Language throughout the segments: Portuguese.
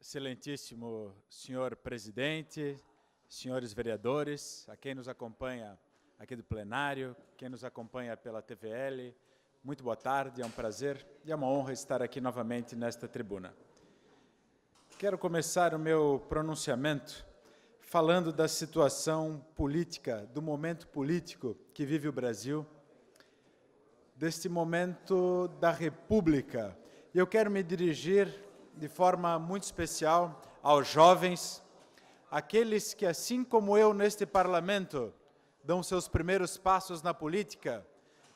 Excelentíssimo senhor presidente, senhores vereadores, a quem nos acompanha aqui do plenário, quem nos acompanha pela TVL, muito boa tarde, é um prazer e é uma honra estar aqui novamente nesta tribuna. Quero começar o meu pronunciamento falando da situação política, do momento político que vive o Brasil, deste momento da República. E eu quero me dirigir de forma muito especial aos jovens, aqueles que, assim como eu neste parlamento, dão seus primeiros passos na política,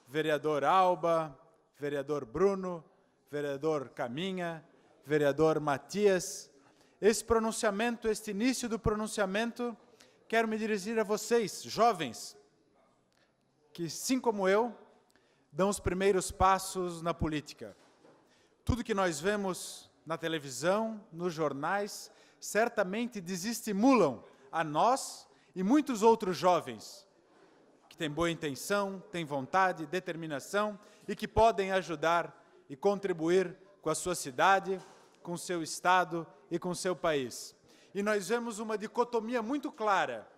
vereador Alba, vereador Bruno, vereador Caminha, vereador Matias. Esse pronunciamento, este início do pronunciamento, quero me dirigir a vocês, jovens, que, assim como eu, dão os primeiros passos na política. Tudo que nós vemos na televisão, nos jornais, certamente desestimulam a nós e muitos outros jovens que têm boa intenção, têm vontade, determinação e que podem ajudar e contribuir com a sua cidade, com o seu estado e com o seu país. E nós vemos uma dicotomia muito clara.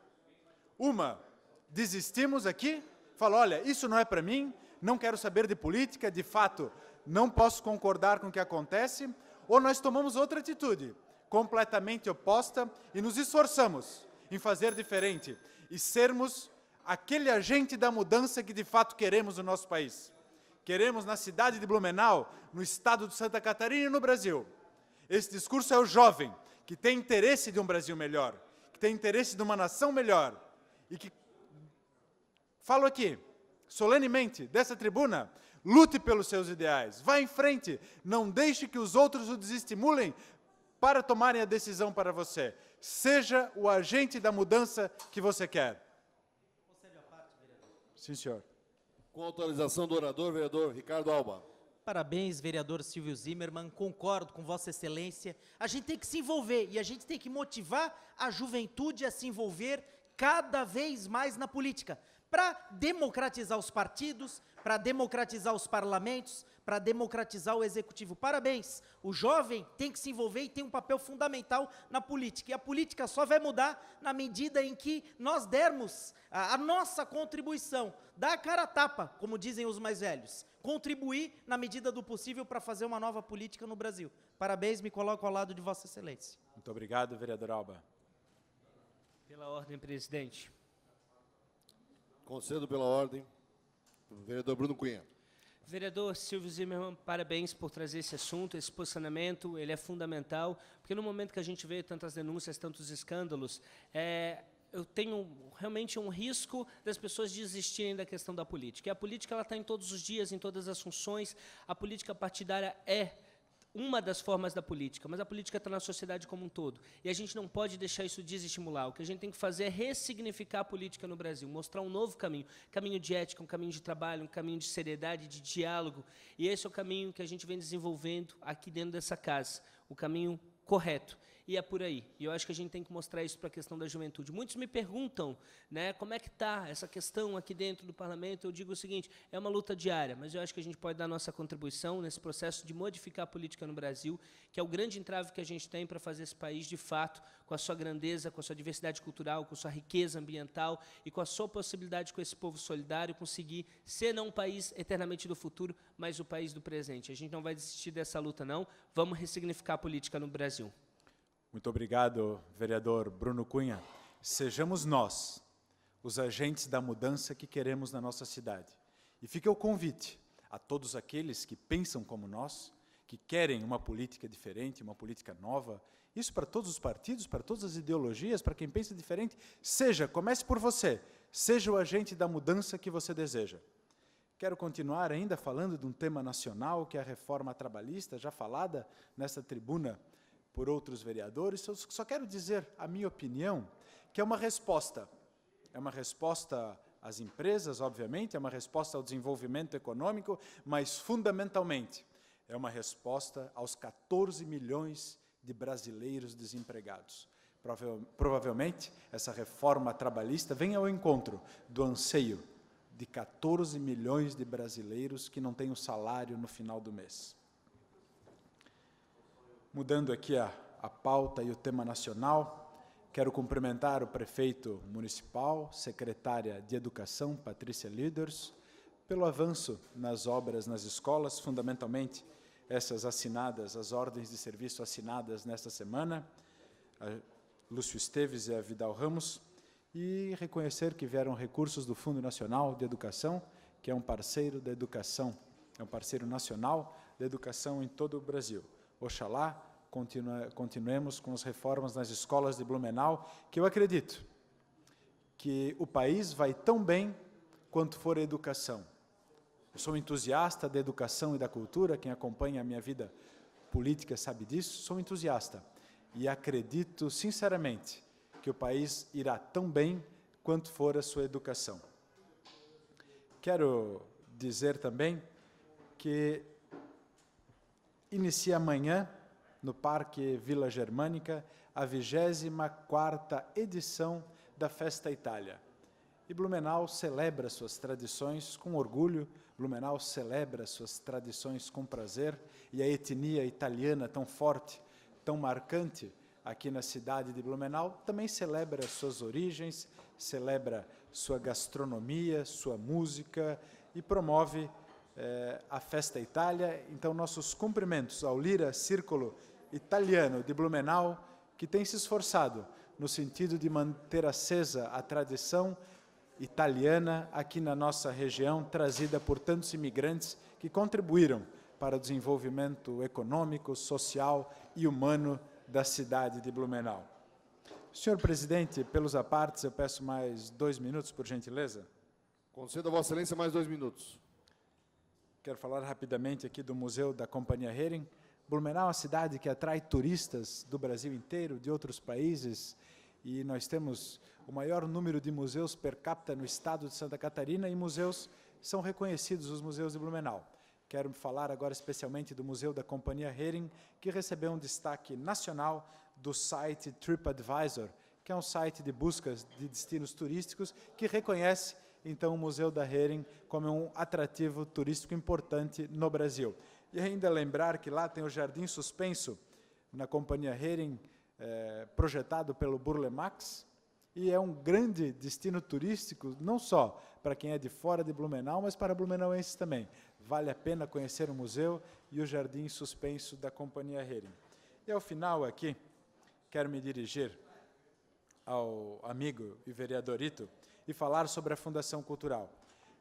Uma, desistimos aqui, fala, olha, isso não é para mim, não quero saber de política, de fato, não posso concordar com o que acontece, ou nós tomamos outra atitude, completamente oposta, e nos esforçamos em fazer diferente e sermos aquele agente da mudança que de fato queremos no nosso país. Queremos na cidade de Blumenau, no estado de Santa Catarina e no Brasil. Esse discurso é o jovem, que tem interesse de um Brasil melhor, que tem interesse de uma nação melhor, e que, falo aqui, solenemente, dessa tribuna, lute pelos seus ideais, vá em frente, não deixe que os outros o desestimulem para tomarem a decisão para você. Seja o agente da mudança que você quer. Sim, senhor. Com autorização do orador, vereador Ricardo Alba. Parabéns, vereador Silvio Zimmermann, concordo com Vossa Excelência. A gente tem que se envolver e a gente tem que motivar a juventude a se envolver cada vez mais na política, para democratizar os partidos, para democratizar os parlamentos, para democratizar o executivo. Parabéns! O jovem tem que se envolver e tem um papel fundamental na política. E a política só vai mudar na medida em que nós dermos a nossa contribuição, dar a cara a tapa, como dizem os mais velhos, contribuir na medida do possível para fazer uma nova política no Brasil. Parabéns, me coloco ao lado de Vossa Excelência. Muito obrigado, vereador Alba. Pela ordem, presidente. Concedo pela ordem, vereador Bruno Cunha. Vereador Silvio Zimmermann, parabéns por trazer esse assunto, esse posicionamento, ele é fundamental, porque no momento que a gente vê tantas denúncias, tantos escândalos, eu tenho realmente um risco das pessoas desistirem da questão da política. E a política está em todos os dias, em todas as funções, a política partidária é uma das formas da política, mas a política está na sociedade como um todo. E a gente não pode deixar isso desestimular. O que a gente tem que fazer é ressignificar a política no Brasil, mostrar um novo caminho, caminho de ética, um caminho de trabalho, um caminho de seriedade, de diálogo. E esse é o caminho que a gente vem desenvolvendo aqui dentro dessa casa, o caminho correto. E é por aí. E eu acho que a gente tem que mostrar isso para a questão da juventude. Muitos me perguntam, né, como é que está essa questão aqui dentro do parlamento. Eu digo o seguinte, é uma luta diária, mas eu acho que a gente pode dar nossa contribuição nesse processo de modificar a política no Brasil, que é o grande entrave que a gente tem para fazer esse país, de fato, com a sua grandeza, com a sua diversidade cultural, com a sua riqueza ambiental e com a sua possibilidade com esse povo solidário, conseguir ser não um país eternamente do futuro, mas o país do presente. A gente não vai desistir dessa luta, não. Vamos ressignificar a política no Brasil. Muito obrigado, vereador Bruno Cunha. Sejamos nós os agentes da mudança que queremos na nossa cidade. E fica o convite a todos aqueles que pensam como nós, que querem uma política diferente, uma política nova, isso para todos os partidos, para todas as ideologias, para quem pensa diferente, comece por você, seja o agente da mudança que você deseja. Quero continuar ainda falando de um tema nacional, que é a reforma trabalhista, já falada nessa tribuna por outros vereadores. Eu só quero dizer a minha opinião, que é uma resposta às empresas, obviamente, é uma resposta ao desenvolvimento econômico, mas, fundamentalmente, é uma resposta aos 14 milhões de brasileiros desempregados. Provavelmente, essa reforma trabalhista vem ao encontro do anseio de 14 milhões de brasileiros que não têm o salário no final do mês. Mudando aqui a pauta e o tema nacional. Quero cumprimentar o prefeito municipal, secretária de Educação, Patrícia Liders, pelo avanço nas obras nas escolas, fundamentalmente essas assinadas, as ordens de serviço assinadas nesta semana, a Lúcio Esteves e a Vidal Ramos, e reconhecer que vieram recursos do Fundo Nacional de Educação, que é um parceiro da educação, é um parceiro nacional da educação em todo o Brasil. Oxalá continuemos com as reformas nas escolas de Blumenau, que eu acredito que o país vai tão bem quanto for a educação. Eu sou entusiasta da educação e da cultura, quem acompanha a minha vida política sabe disso, sou entusiasta. E acredito, sinceramente, que o país irá tão bem quanto for a sua educação. Quero dizer também que inicia amanhã, no Parque Vila Germânica, a 24ª edição da Festa Itália. E Blumenau celebra suas tradições com orgulho, Blumenau celebra suas tradições com prazer, e a etnia italiana tão forte, tão marcante aqui na cidade de Blumenau, também celebra suas origens, celebra sua gastronomia, sua música e promove a Festa Itália. Então, nossos cumprimentos ao Lira Círculo Italiano de Blumenau, que tem se esforçado no sentido de manter acesa a tradição italiana aqui na nossa região, trazida por tantos imigrantes que contribuíram para o desenvolvimento econômico, social e humano da cidade de Blumenau. Senhor presidente, pelos apartes, eu peço mais 2 minutos, por gentileza. Concedo a Vossa Excelência mais 2 minutos. Quero falar rapidamente aqui do Museu da Companhia Hering. Blumenau é uma cidade que atrai turistas do Brasil inteiro, de outros países, e nós temos o maior número de museus per capita no estado de Santa Catarina, e museus são reconhecidos, os museus de Blumenau. Quero falar agora especialmente do Museu da Companhia Hering, que recebeu um destaque nacional do site TripAdvisor, que é um site de buscas de destinos turísticos, que reconhece, então, o Museu da Hering como um atrativo turístico importante no Brasil. E ainda lembrar que lá tem o Jardim Suspenso, na Companhia Hering, projetado pelo Burle Marx, e é um grande destino turístico, não só para quem é de fora de Blumenau, mas para blumenauenses também. Vale a pena conhecer o museu e o Jardim Suspenso da Companhia Hering. E ao final aqui, quero me dirigir ao amigo e vereador Ito e falar sobre a Fundação Cultural.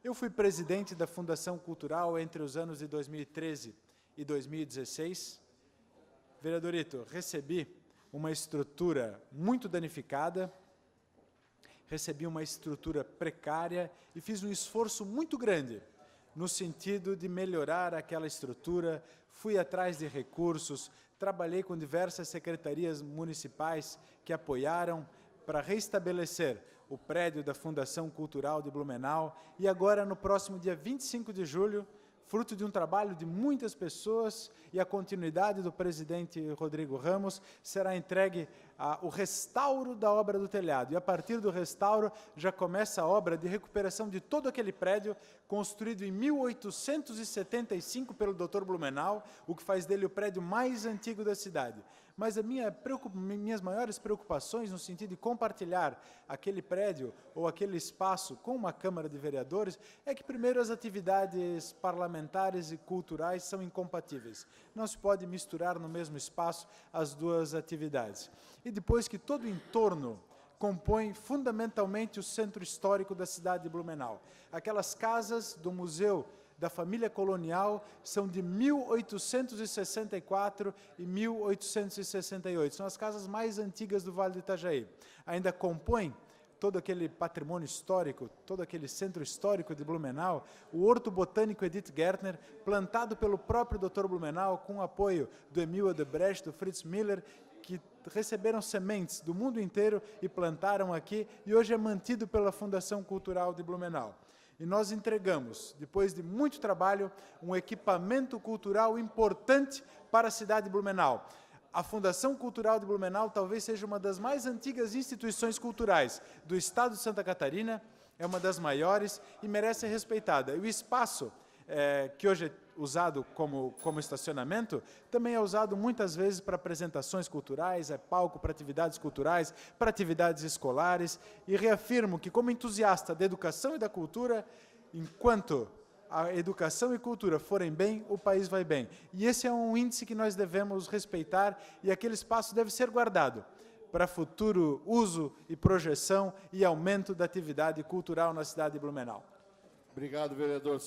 Eu fui presidente da Fundação Cultural entre os anos de 2013 e 2016. Vereador Ito, recebi uma estrutura muito danificada, recebi uma estrutura precária e fiz um esforço muito grande no sentido de melhorar aquela estrutura, fui atrás de recursos, trabalhei com diversas secretarias municipais que apoiaram para restabelecer o prédio da Fundação Cultural de Blumenau, e agora, no próximo dia 25 de julho, fruto de um trabalho de muitas pessoas e a continuidade do presidente Rodrigo Ramos, será entregue o restauro da obra do telhado. E a partir do restauro já começa a obra de recuperação de todo aquele prédio construído em 1875 pelo Dr. Blumenau, o que faz dele o prédio mais antigo da cidade. Mas minhas maiores preocupações no sentido de compartilhar aquele prédio ou aquele espaço com uma Câmara de Vereadores é que, primeiro, as atividades parlamentares e culturais são incompatíveis. Não se pode misturar no mesmo espaço as duas atividades. E depois que todo o entorno compõe fundamentalmente o centro histórico da cidade de Blumenau. Aquelas casas do Museu da Família Colonial são de 1864 e 1868. São as casas mais antigas do Vale do Itajaí. Ainda compõem todo aquele patrimônio histórico, todo aquele centro histórico de Blumenau, o Horto Botânico Edith Gärtner, plantado pelo próprio Dr. Blumenau, com o apoio do Emil Odebrecht, do Fritz Miller, que receberam sementes do mundo inteiro e plantaram aqui, e hoje é mantido pela Fundação Cultural de Blumenau. E nós entregamos, depois de muito trabalho, um equipamento cultural importante para a cidade de Blumenau. A Fundação Cultural de Blumenau talvez seja uma das mais antigas instituições culturais do estado de Santa Catarina, é uma das maiores e merece ser respeitada. E o espaço que hoje é usado como estacionamento, também é usado muitas vezes para apresentações culturais, é palco para atividades culturais, para atividades escolares, e reafirmo que, como entusiasta da educação e da cultura, enquanto a educação e cultura forem bem, o país vai bem. E esse é um índice que nós devemos respeitar, e aquele espaço deve ser guardado para futuro uso e projeção e aumento da atividade cultural na cidade de Blumenau. Obrigado, vereador.